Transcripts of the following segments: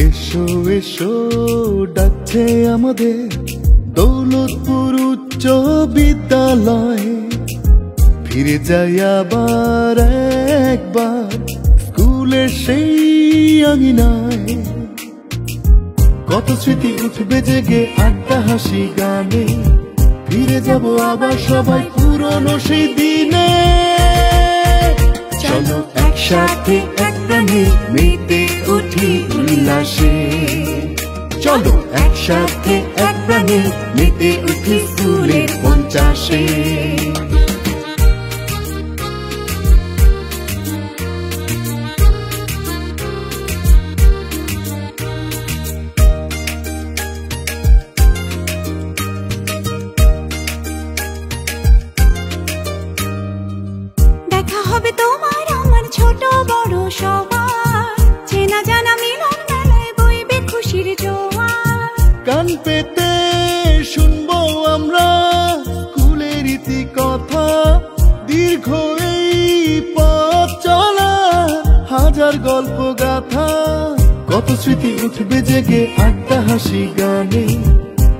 এসো এসো ডাকছে আমাদের দৌলতপুর উচ্চ বিদ্যালয়। ফিরে যাই আবার একবার স্কুলের সেই আঙিনায়। কত স্মৃতি উঠবে জেগে আড্ডা হাসি গানে। ফিরে যাব আবার সবাই পুরনো সেই দিনে। চলো একসাথে এক প্রাণে মেতে উঠি উল্লাসে। চলো একসাথে এক প্রাণে মেতে উঠি স্কুলের 50-এ। দেখা হবে তোমার আমার ছোট বড় সবার। চেনা জানা মিলন মেলায় বইবে খুশির জোয়ার। কান পেতে শুনবো আমরা স্কুলের ইতি কথা। দীর্ঘ এই পথ চলা হাজার গল্প গাথা। কত স্মৃতি উঠবে জেগে আড্ডা হাসি গানে।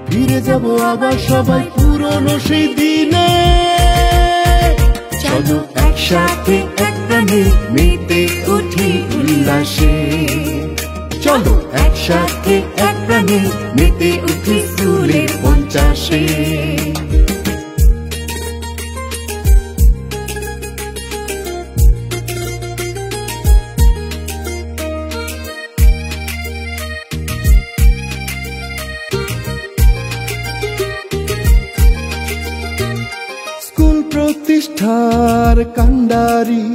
ফিরে যাব আবার সবাই পুরনো সেই দিনে। চলো একসাথে এক প্রাণে মেতে উঠি উল্লাসে। চলো একসাথে এক প্রাণে মেতে উঠি স্কুলের 50-এ। স্কুল প্রতিষ্ঠার কান্ডারি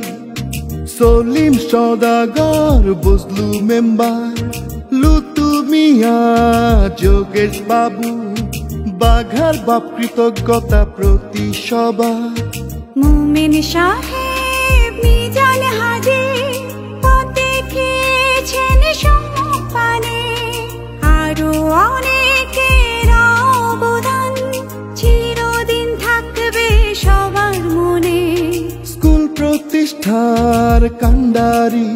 সলিম সদাগর, বজলু মেম্বার, লুতু মিয়া, যোগেশ বাবু, বাঘার বাপ কৃতজ্ঞতা প্রতি সবার। মুমিন সাহেব মিজান হাজি পথ দেখিয়েছেন সম্মানে। আরো অনেকের অবদান চিরদিন থাকবে সবার মনে। স্কুল প্রতিষ্ঠার কান্ডারি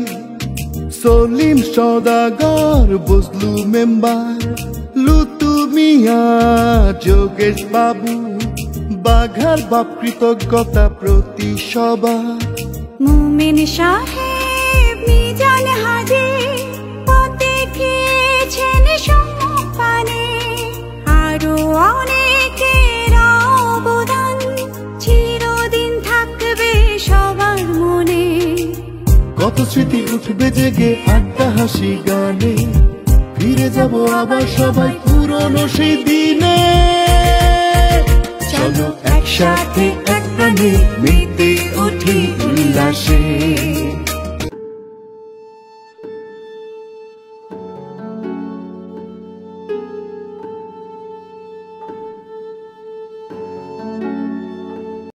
সলিম সদাগর, বজলু মেম্বার, লুতু মিয়া, যোগেশ বাবু, বাঘার বাপ কৃতজ্ঞতা প্রতি সবার। মুমিন সাহেব মিজান হাজি পথ দেখিয়েছেন সম্মানে। আরো অনেকের অবদান চিরদিন থাকবে সবার মনে। কত স্মৃতি উঠবে জেগে আড্ডা হাসি গানে। ফিরে যাব আবার সবাই পুরনো সেই দিনে। চলো একসাথে এক প্রাণে মেতে উঠি উল্লাসে।